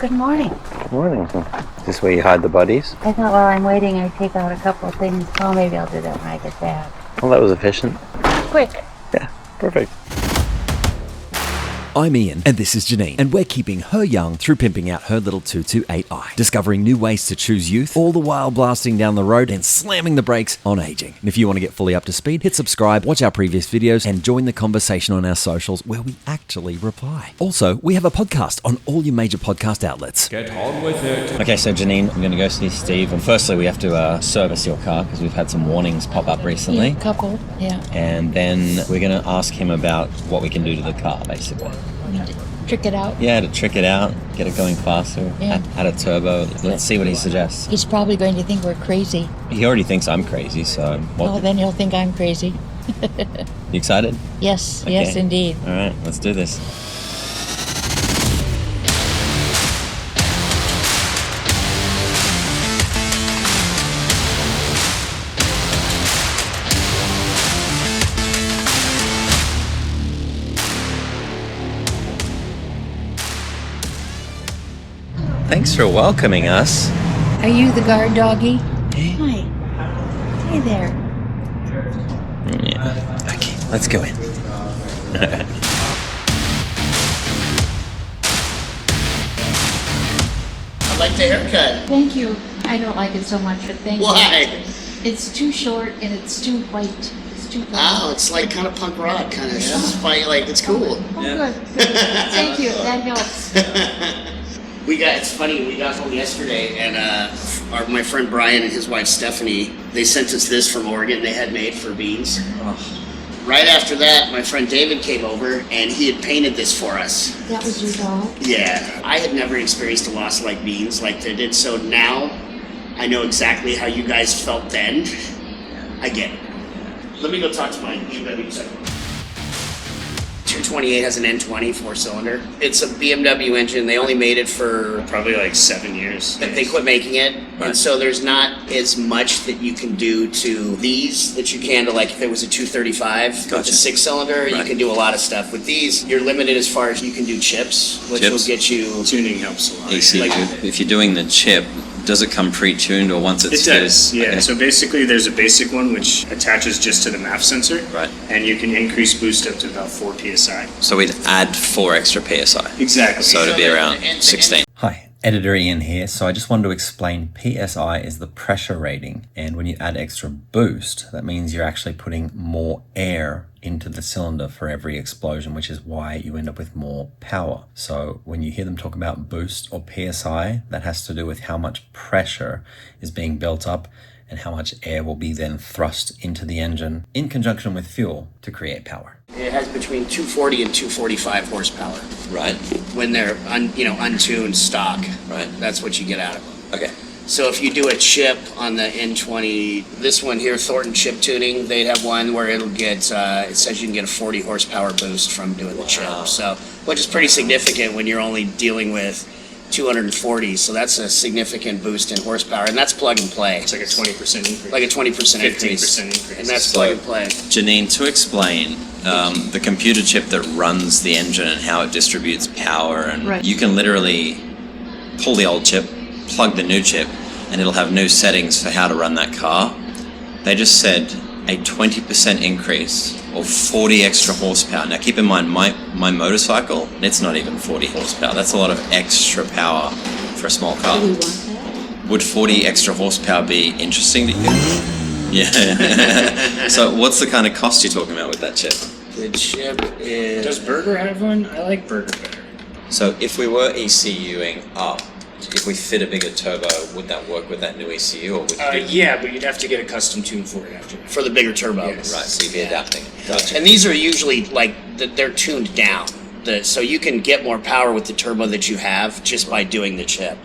Good morning. Morning. Is this where you hide the bodies? I thought while I'm waiting, I'd take out a couple of things. Oh, maybe I'll do that when I get back. Well, that was efficient. Quick. Yeah, perfect. I'm Ian, and this is Jeannine, and we're keeping her young through pimping out her little 228i, discovering new ways to choose youth, all the while blasting down the road and slamming the brakes on aging. And if you want to get fully up to speed, hit subscribe, watch our previous videos, and join the conversation on our socials where we actually reply. Also, we have a podcast on all your major podcast outlets. Get on with it. Okay, so Jeannine, I'm going to go see Steve. And firstly, we have to service your car because we've had some warnings pop up recently. Yeah, couple, yeah. And then we're going to ask him about what we can do to the car, basically. Trick it out. Yeah, to trick it out, get it going faster, Yeah. add a turbo. Let's see what he suggests. He's probably going to think we're crazy. He already thinks I'm crazy, so... Oh, then he'll think I'm crazy. You excited? Yes, Okay. yes, indeed. All right, let's do this. Thanks for welcoming us. Are you the guard doggy? Hey. Hi. Hey there. Yeah. Okay, let's go in. I like the haircut. Thank you. I don't like it so much, but thank you. Why? It's too short and it's too white. It's too white. Oh, it's like kind of punk rock, kind of spite. Like it's cool. Oh, good. Thank you. That helps. It's funny, we got home yesterday and my friend Brian and his wife Stephanie, they sent us this from Oregon they had made for beans. Oh. Right after that, my friend David came over and he had painted this for us. That was your dog? Yeah. I had never experienced a loss like beans like they did, so now I know exactly how you guys felt then. I get it. Let me go talk to my BMW 228 has an N20 4-cylinder. It's a BMW engine. They only made it for probably like 7 years. they quit making it, Right. and so there's not as much that you can do to these that you can to, like, if it was a 235 with a Gotcha. 6-cylinder, you Right. can do a lot of stuff. With these, you're limited as far as you can do chips, which Chips? will get you. Tuning helps a lot. ECU. Like- If you're doing the chip, does it come pre-tuned or once it's It does, fitted? yeah. Okay. So basically there's a basic one which attaches just to the MAF sensor. Right. And you can increase boost up to about 4 PSI. So we'd add 4 extra PSI. Exactly. So it'd be around And- 16. Hi, Editor Ian here. So I just wanted to explain PSI is the pressure rating. And when you add extra boost, that means you're actually putting more air into the cylinder for every explosion, which is why you end up with more power. So when you hear them talk about boost or PSI, that has to do with how much pressure is being built up and how much air will be then thrust into the engine in conjunction with fuel to create power. It has between 240 and 245 horsepower Right? when they're untuned stock. Right. That's what you get out of them. Okay. So if you do a chip on the N20, this one here, Thornton chip tuning, they'd have one where it'll get, it says you can get a 40 horsepower boost from doing the chip. So, which is pretty significant when you're only dealing with 240. So that's a significant boost in horsepower, and that's plug and play. It's like a 20% increase. Like a 20% increase. 15% increase. And that's So- plug and play. Jeannine, to explain the computer chip that runs the engine and how it distributes power, and Right. you can literally pull the old chip, plug the new chip, and it'll have new settings for how to run that car. They just said a 20% increase or 40 extra horsepower. Now keep in mind, my motorcycle, it's not even 40 horsepower. That's a lot of extra power for a small car. Do we want that? Would 40 extra horsepower be interesting to you? Yeah. So what's the kind of cost you're talking about with that chip? The chip is. Does Burger have one? I like Burger better. So if we were ECUing up, if we fit a bigger turbo, would that work with that new ECU, or would you do... Yeah, but you'd have to get a custom tune for it after that. For the bigger turbo. Yes. Right, so you'd be Yeah. adapting. Gotcha. And these are usually they're tuned down. So you can get more power with the turbo that you have just by doing the chip.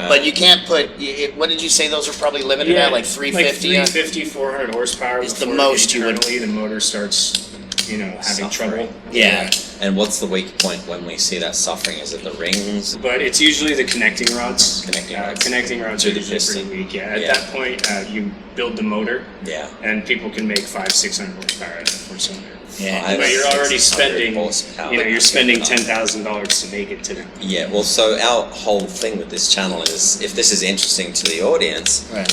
But you can't put. What did you say? Those are probably limited at like 350. Like 350, 400 horsepower. Is the before most you would- internally the motor starts, having Suffering. trouble. Yeah. And what's the weak point when we see that suffering? Is it the rings? But it's usually the connecting rods. Connecting rods. Connecting rods To are the usually piston. pretty weak. Yeah. At Yeah. that point, you build the motor, Yeah. and people can make 500-600 horsepower out of a 4-cylinder. Yeah. But you're already 500 spending, horsepower. you're spending $10,000 to make it to them. Yeah, well, so our whole thing with this channel is if this is interesting to the audience, Right.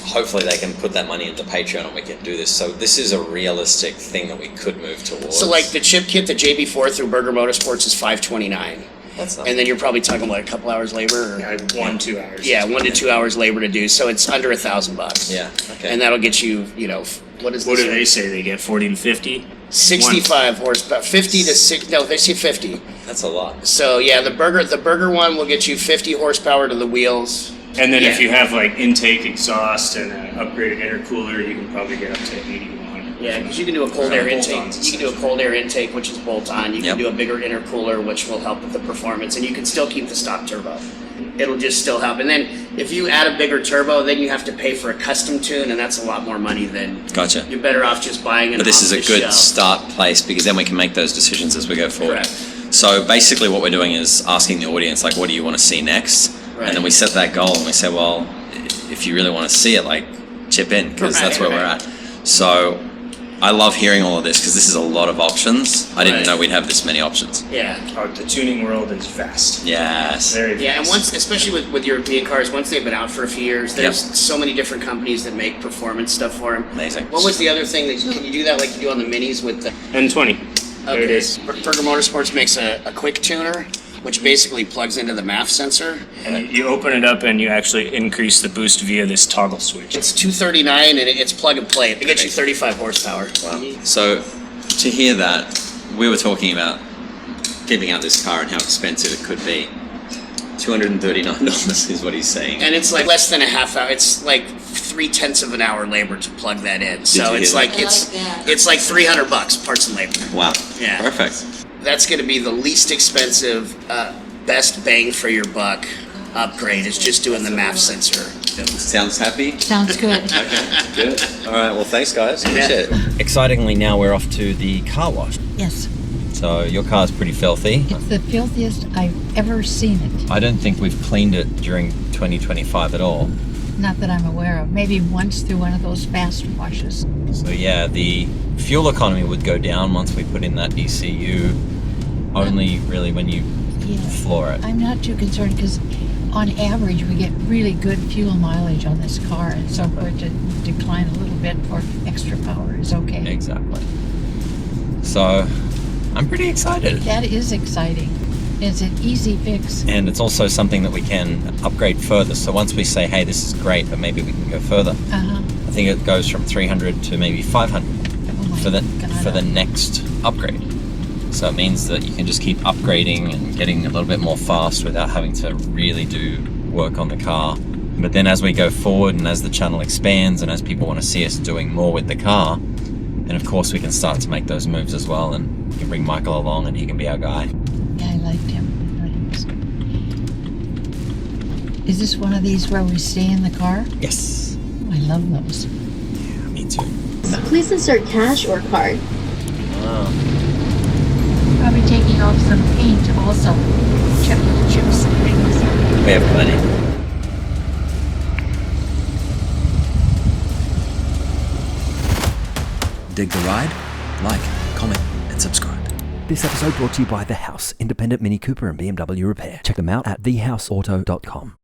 hopefully they can put that money into Patreon and we can do this. So this is a realistic thing that we could move towards. So like the chip kit, the JB4 through Burger Motorsports is $529. That's not And then you're probably talking what, a couple hours labor? Or? Yeah, 1-2 hours. Yeah, 1 to 2 hours labor to do. So it's under $1,000. Yeah, okay. And that'll get you, what is What this do they one? say? They get 40 to 50? 65 horsepower, 50 to 6. No, they say 50. That's a lot. So yeah, the burger one will get you 50 horsepower to the wheels. And then if Yeah. you have like intake, exhaust, and an upgraded intercooler, you can probably get up to 80 to 100. Yeah, because you can do a cold air intake. Bolt-ons, You can do a cold air intake, which is bolt-on. You can Yep. do a bigger intercooler, which will help with the performance, and you can still keep the stock turbo. It'll just still help. And then if you add a bigger turbo, then you have to pay for a custom tune, and that's a lot more money than. Gotcha. You're better off just buying it. But this is a good shelf. start place because then we can make those decisions as we go forward. Correct. So basically what we're doing is asking the audience, like, what do you want to see next? Right. And then we set that goal and we say, well, if you really want to see it, like, chip in because Right, that's where we're right. at. So I love hearing all of this because this is a lot of options. I didn't Right. know we'd have this many options. Yeah. The tuning world is vast. Yes. Very Yeah, and fast. once, especially with European cars, once they've been out for a few years, there's Yep. so many different companies that make performance stuff for them. Amazing. What was the other thing that can you do that like you do on the minis with the? N20. There it Okay, is. Burger Motorsports makes a quick tuner, which basically plugs into the MAF sensor. And you open it up and you actually increase the boost via this toggle switch. It's $239 and it's plug and play. It gets you 35 horsepower. Wow. So to hear that, we were talking about giving out this car and how expensive it could be. $239 is what he's saying. And it's like less than a half hour. It's like 3/10 of an hour labor to plug that in. you So hear it's that? like I like that. it's like $300 parts and labor. Wow. Yeah. Perfect. That's going to be the least expensive, best bang for your buck upgrade. Is just doing the MAF sensor. Sounds happy? Sounds good. Good. All right. Well, thanks, guys. Appreciate it. Excitingly, now we're off to the car wash. Yes, So your car's pretty filthy. it's the filthiest I've ever seen it. I don't think we've cleaned it during 2025 at all. Not that I'm aware of. Maybe once through one of those fast washes. So yeah, the fuel economy would go down once we put in that ECU. Only really when you Yeah. floor it. I'm not too concerned because on average we get really good fuel mileage on this car, and so for it to decline a little bit for extra power is okay. Exactly. So I'm pretty excited. That is exciting. It's an easy fix. And it's also something that we can upgrade further. So once we say, hey, this is great, but maybe we can go further, Uh-huh. I think it goes from 300 to maybe 500 Oh my for the God. next upgrade. So it means that you can just keep upgrading and getting a little bit more fast without having to really do work on the car. But then as we go forward and as the channel expands and as people want to see us doing more with the car, then of course we can start to make those moves as well, and we can bring Michael along and he can be our guy. Yeah, I liked him. Is this one of these where we stay in the car? Yes. Oh, I love those. Me too. Please insert cash or card. Probably taking off some paint also. Chocolate chips and things. We have plenty. Dig the ride? Like, comment, and subscribe. This episode brought to you by The House, independent Mini Cooper and BMW repair. Check them out at thehouseauto.com.